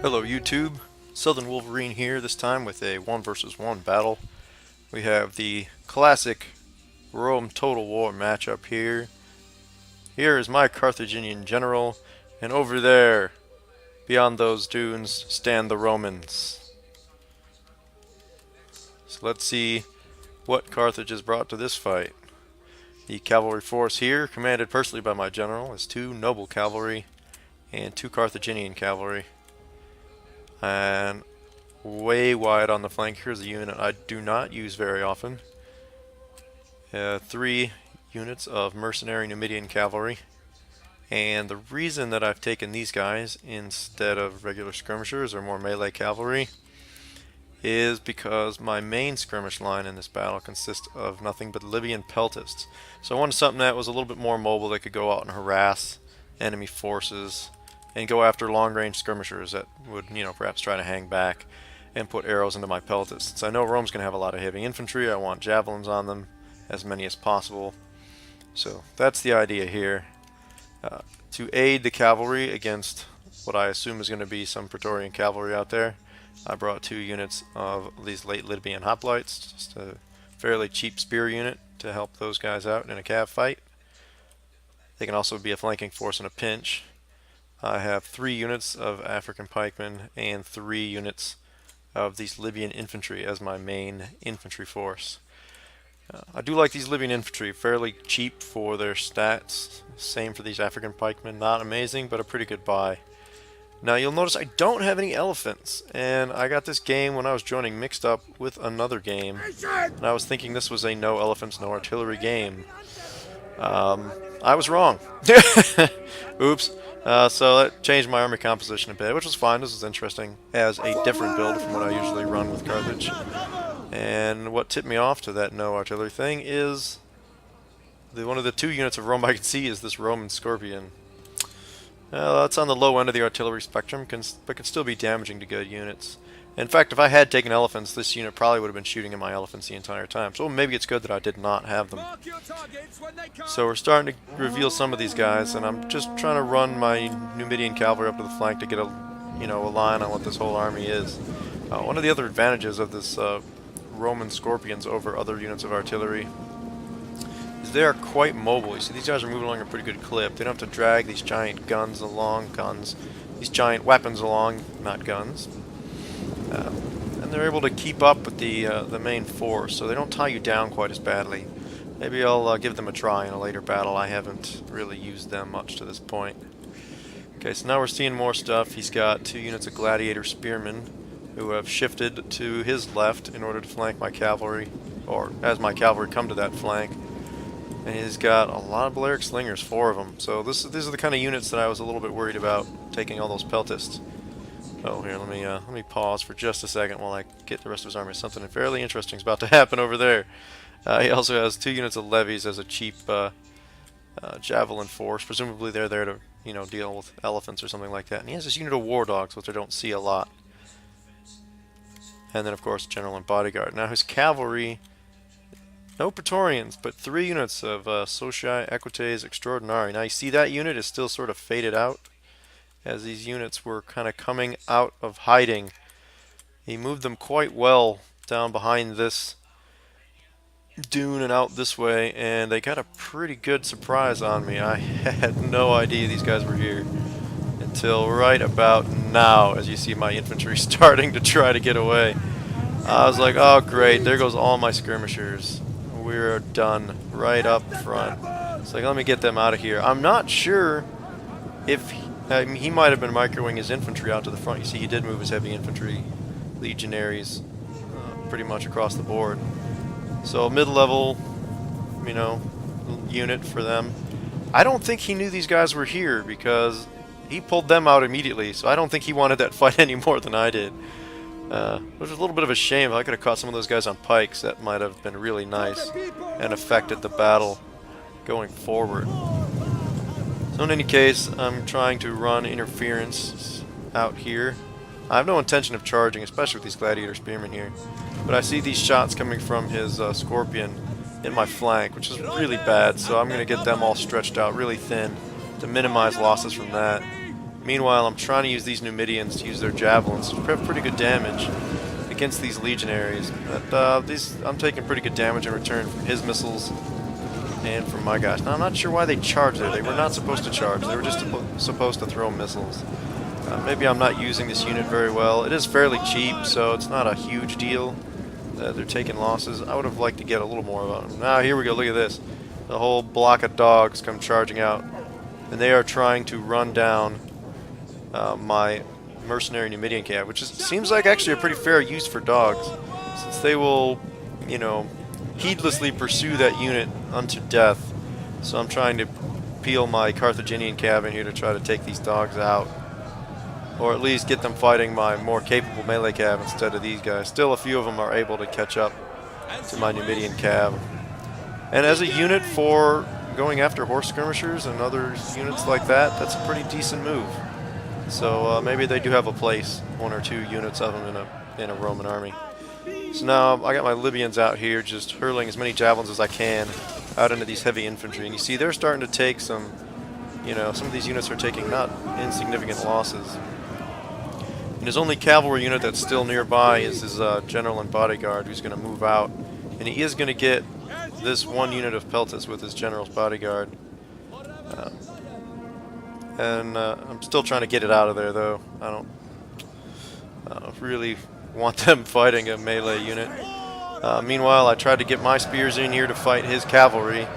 Hello YouTube, Southern Wolverine here, this time with a 1 versus 1 battle. We have the classic Rome Total War matchup here. Here is my Carthaginian general, and over there, beyond those dunes, stand the Romans. So let's see what Carthage has brought to this fight. The cavalry force here, commanded personally by my general, is 2 noble cavalry and 2 Carthaginian cavalry. And way wide on the flank. Here's a unit I do not use very often. 3 units of mercenary Numidian cavalry. And the reason that I've taken these guys instead of regular skirmishers or more melee cavalry is because my main skirmish line in this battle consists of nothing but Libyan peltists. So I wanted something that was a little bit more mobile that could go out and harass enemy forces and go after long-range skirmishers that would, perhaps try to hang back and put arrows into my peltists. Since I know Rome's going to have a lot of heavy infantry, I want javelins on them, as many as possible. So that's the idea here. To aid the cavalry against what I assume is going to be some Praetorian cavalry out there, I brought 2 units of these late Libyan hoplites, just a fairly cheap spear unit to help those guys out in a cav fight. They can also be a flanking force in a pinch. I have 3 units of African pikemen and 3 units of these Libyan infantry as my main infantry force. I do like these Libyan infantry, fairly cheap for their stats. Same for these African pikemen, not amazing, but a pretty good buy. Now you'll notice I don't have any elephants, and I got this game when I was joining mixed up with another game, and I was thinking this was a no elephants, no artillery game. I was wrong. Oops. So that changed my army composition a bit, which was fine. This was interesting as a different build from what I usually run with Carthage. And what tipped me off to that no artillery thing is one of the 2 units of Rome I can see is this Roman Scorpion. That's on the low end of the artillery spectrum, but can still be damaging to good units. In fact, if I had taken elephants, this unit probably would have been shooting at my elephants the entire time. So maybe it's good that I did not have them. So we're starting to reveal some of these guys, and I'm just trying to run my Numidian cavalry up to the flank to get a line on what this whole army is. One of the other advantages of this Roman Scorpions over other units of artillery is they are quite mobile. You see, these guys are moving along a pretty good clip. They don't have to drag these giant guns along, these giant weapons along, not guns. And they're able to keep up with the main force, so they don't tie you down quite as badly. Maybe I'll give them a try in a later battle. I haven't really used them much to this point. Okay, so now we're seeing more stuff. He's got 2 units of gladiator spearmen who have shifted to his left in order to flank my cavalry, or as my cavalry come to that flank. And he's got a lot of Balearic slingers, 4 of them. So these are the kind of units that I was a little bit worried about, taking all those peltists. Oh, here, let me pause for just a second while I get the rest of his army. Something fairly interesting is about to happen over there. He also has 2 units of levies as a cheap javelin force. Presumably they're there to, deal with elephants or something like that. And he has this unit of war dogs, which I don't see a lot. And then, of course, general and bodyguard. Now his cavalry, no Praetorians, but 3 units of Socii Equites Extraordinari. Now you see that unit is still sort of faded out, as these units were kind of coming out of hiding. He moved them quite well down behind this dune and out this way, and they got a pretty good surprise on me. I had no idea these guys were here until right about now, as you see my infantry starting to try to get away. I was like, oh great, there goes all my skirmishers. We're done right up front. It's like, let me get them out of here. I'm not sure if he might have been microwing his infantry out to the front. You see, he did move his heavy infantry legionaries pretty much across the board. So mid-level, unit for them. I don't think he knew these guys were here because he pulled them out immediately. So I don't think he wanted that fight any more than I did. Which was a little bit of a shame. If I could have caught some of those guys on pikes, that might have been really nice and affected the battle going forward. So in any case, I'm trying to run interference out here. I have no intention of charging, especially with these gladiator spearmen here. But I see these shots coming from his scorpion in my flank, which is really bad, so I'm going to get them all stretched out really thin to minimize losses from that. Meanwhile, I'm trying to use these Numidians to use their javelins to have pretty good damage against these legionaries. But I'm taking pretty good damage in return from his missiles and from my guys. Now, I'm not sure why they charged there. They were not supposed to charge. They were just supposed to throw missiles. Maybe I'm not using this unit very well. It is fairly cheap, so it's not a huge deal. They're taking losses. I would have liked to get a little more of them. Now, here we go. Look at this. The whole block of dogs come charging out, and they are trying to run down my mercenary Numidian camp, which seems like actually a pretty fair use for dogs, since they will, you know, heedlessly pursue that unit unto death. So I'm trying to peel my Carthaginian cav in here to try to take these dogs out, or at least get them fighting my more capable melee cav instead of these guys. Still, a few of them are able to catch up to my Numidian cav. And as a unit for going after horse skirmishers and other units like that, that's a pretty decent move. So maybe they do have a place, one or two units of them in a Roman army. So now I got my Libyans out here just hurling as many javelins as I can out into these heavy infantry. And you see they're starting to take some, you know, some of these units are taking not insignificant losses. And his only cavalry unit that's still nearby is his general and bodyguard, who's going to move out. And he is going to get this one unit of Peltas with his general's bodyguard. I'm still trying to get it out of there, though. I don't really want them fighting a melee unit. Meanwhile, I tried to get my spears in here to fight his cavalry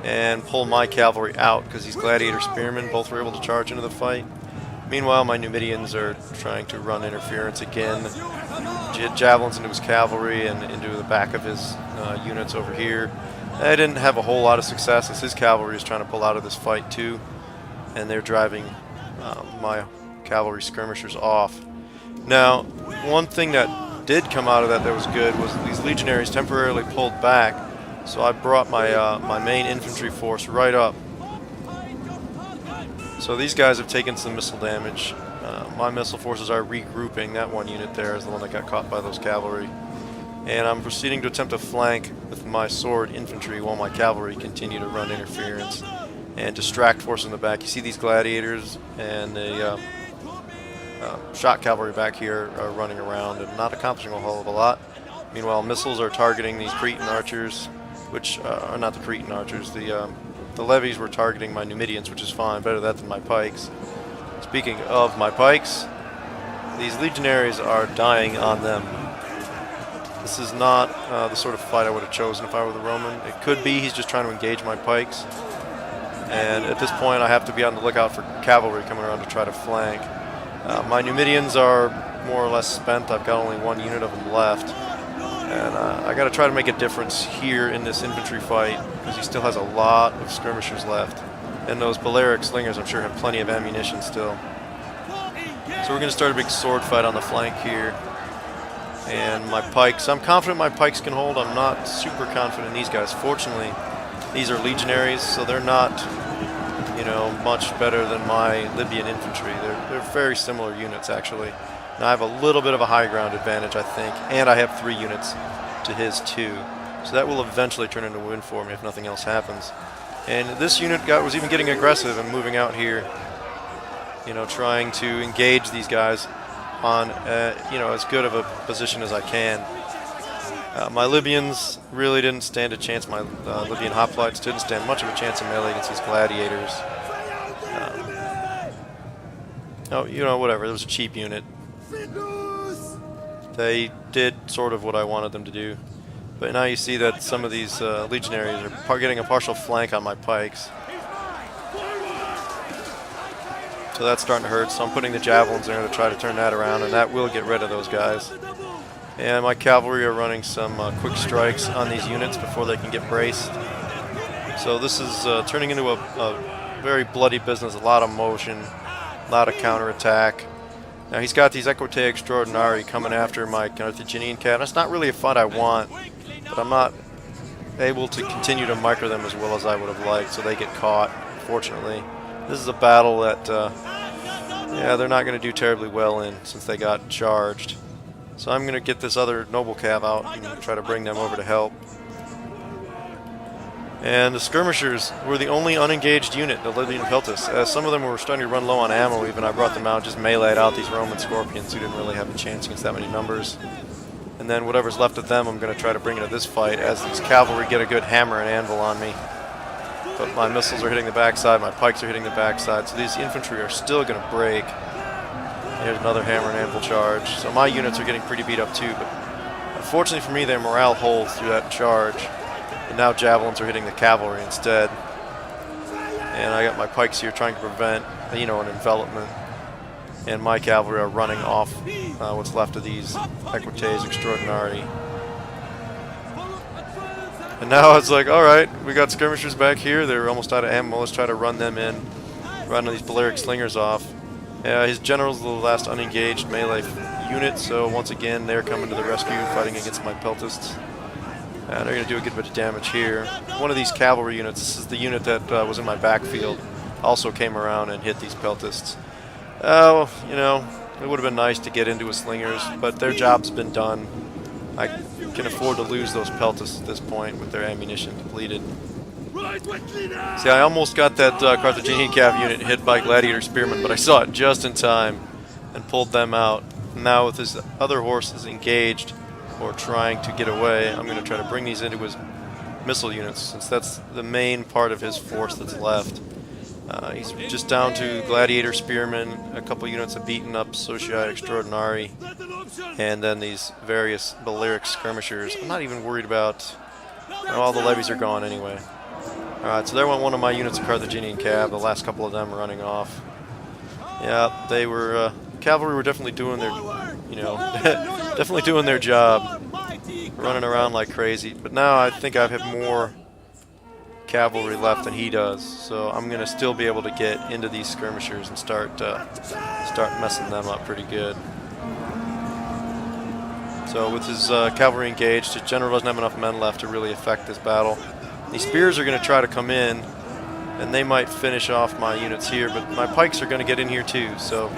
and pull my cavalry out, because these gladiator spearmen both were able to charge into the fight. Meanwhile, my Numidians are trying to run interference again. Javelins into his cavalry and into the back of his units over here. I didn't have a whole lot of success, as his cavalry is trying to pull out of this fight too, and they're driving my cavalry skirmishers off. Now, one thing that did come out of that was good was these legionaries temporarily pulled back, so I brought my my main infantry force right up. So these guys have taken some missile damage. My missile forces are regrouping. That one unit there is the one that got caught by those cavalry. And I'm proceeding to attempt to flank with my sword infantry while my cavalry continue to run interference and distract forces in the back. You see these gladiators and the shot cavalry back here are running around and not accomplishing a whole of a lot. Meanwhile, missiles are targeting these Cretan archers, which are not the Cretan archers. The levies were targeting my Numidians, which is fine, better that than my pikes. Speaking of my pikes, these legionaries are dying on them. This is not the sort of fight I would have chosen if I were the Roman. It could be he's just trying to engage my pikes. And at this point, I have to be on the lookout for cavalry coming around to try to flank. My Numidians are more or less spent. I've got only one unit of them left. And I got to try to make a difference here in this infantry fight, because he still has a lot of skirmishers left. And those Balearic slingers, I'm sure, have plenty of ammunition still. So we're going to start a big sword fight on the flank here. And my pikes, I'm confident my pikes can hold. I'm not super confident in these guys. Fortunately, these are legionaries, so they're not, you know, much better than my Libyan infantry. They're very similar units, actually. Now I have a little bit of a high ground advantage, I think, and I have 3 units to his 2. So that will eventually turn into a win for me if nothing else happens. And this unit was even getting aggressive and moving out here, you know, trying to engage these guys on, you know, as good of a position as I can. My Libyans really didn't stand a chance. My Libyan hoplites didn't stand much of a chance in melee against these gladiators. Oh, you know, whatever. It was a cheap unit. They did sort of what I wanted them to do. But now you see that some of these legionaries are getting a partial flank on my pikes. So that's starting to hurt, so I'm putting the javelins there to try to turn that around, and that will get rid of those guys. And my cavalry are running some quick strikes on these units before they can get braced. So this is turning into a very bloody business, a lot of motion, a lot of counterattack. Now he's got these Equites Extraordinari coming after my Carthaginian cav. That's not really a fight I want, but I'm not able to continue to micro them as well as I would have liked, so they get caught, fortunately. This is a battle that, yeah, they're not going to do terribly well in since they got charged. So I'm going to get this other noble cav out and try to bring them over to help. And the skirmishers were the only unengaged unit, the Libyan Peltis. Some of them were starting to run low on ammo even. I brought them out, just meleeed out these Roman Scorpions who didn't really have a chance against that many numbers. And then whatever's left of them, I'm going to try to bring into this fight as these cavalry get a good hammer and anvil on me. But my missiles are hitting the backside, my pikes are hitting the backside, so these infantry are still going to break. Here's another hammer and anvil charge. So my units are getting pretty beat up too, but unfortunately for me, their morale holds through that charge. And now javelins are hitting the cavalry instead. And I got my pikes here trying to prevent, an envelopment. And my cavalry are running off what's left of these equites extraordinari. And now it's like, alright, we got skirmishers back here. They're almost out of ammo. Let's try to run them in. Run these Balearic slingers off. His general's the last unengaged melee unit, so once again they're coming to the rescue, fighting against my peltists. And they're going to do a good bit of damage here. One of these cavalry units, this is the unit that was in my backfield, also came around and hit these peltists. Oh, it would have been nice to get into his slingers, but their job's been done. I can afford to lose those peltists at this point with their ammunition depleted. See, I almost got that Carthaginian cav unit hit by gladiator spearmen, but I saw it just in time and pulled them out. Now with his other horses engaged or trying to get away, I'm going to try to bring these into his missile units, since that's the main part of his force that's left. He's just down to gladiator spearmen, a couple units of beaten up Socii Extraordinari, and then these various Balearic skirmishers. I'm not even worried about... all the levies are gone anyway. Alright, so there went one of my units of Carthaginian cav, the last couple of them running off. Yeah, they were... cavalry were definitely doing their... definitely doing their job. Running around like crazy. But now I think I have more cavalry left than he does, so I'm going to still be able to get into these skirmishers and start messing them up pretty good. So with his cavalry engaged, his general doesn't have enough men left to really affect this battle. These spears are going to try to come in, and they might finish off my units here, but my pikes are going to get in here too, so...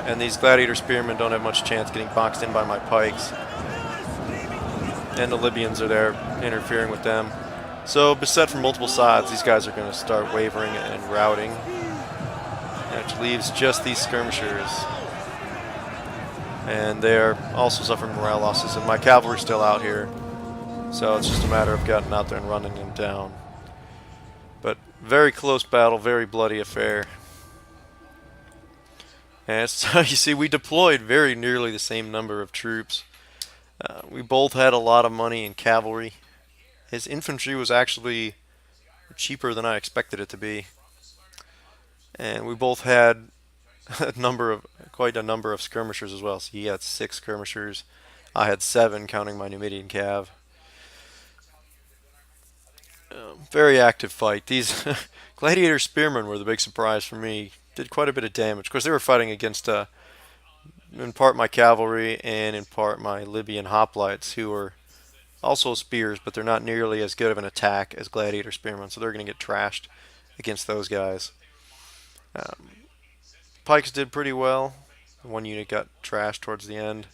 And these gladiator spearmen don't have much chance getting boxed in by my pikes. And the Libyans are there interfering with them. So beset from multiple sides, these guys are going to start wavering and routing. Which leaves just these skirmishers. And they're also suffering morale losses, and my cavalry's still out here. So it's just a matter of getting out there and running them down. But very close battle, very bloody affair. And so you see, we deployed very nearly the same number of troops. We both had a lot of money in cavalry. His infantry was actually cheaper than I expected it to be. And we both had quite a number of skirmishers as well. So he had 6 skirmishers. I had 7, counting my Numidian cav. Very active fight. These gladiator spearmen were the big surprise for me. Did quite a bit of damage. Of course, they were fighting against, in part my cavalry and in part my Libyan hoplites, who were also spears, but they're not nearly as good of an attack as gladiator spearmen, so they're going to get trashed against those guys. Pikes did pretty well. One unit got trashed towards the end.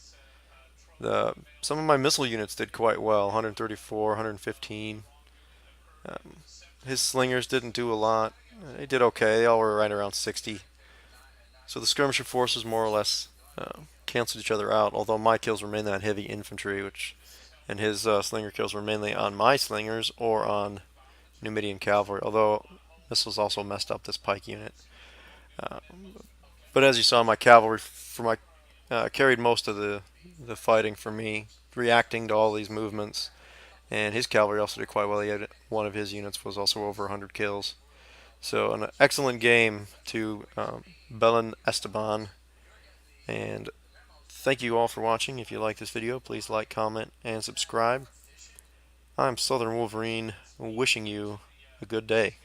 Some of my missile units did quite well, 134, 115. His slingers didn't do a lot. They did okay. They all were right around 60. So the skirmisher forces more or less canceled each other out, although my kills were mainly on heavy infantry, and his slinger kills were mainly on my slingers or on Numidian cavalry, although missiles also messed up this pike unit. But as you saw, my cavalry carried most of the fighting for me, reacting to all these movements. And his cavalry also did quite well. He had one of his units was also over 100 kills. So an excellent game to Belen Esteban. And thank you all for watching. If you like this video, please like, comment, and subscribe. I'm Southern Wolverine, wishing you a good day.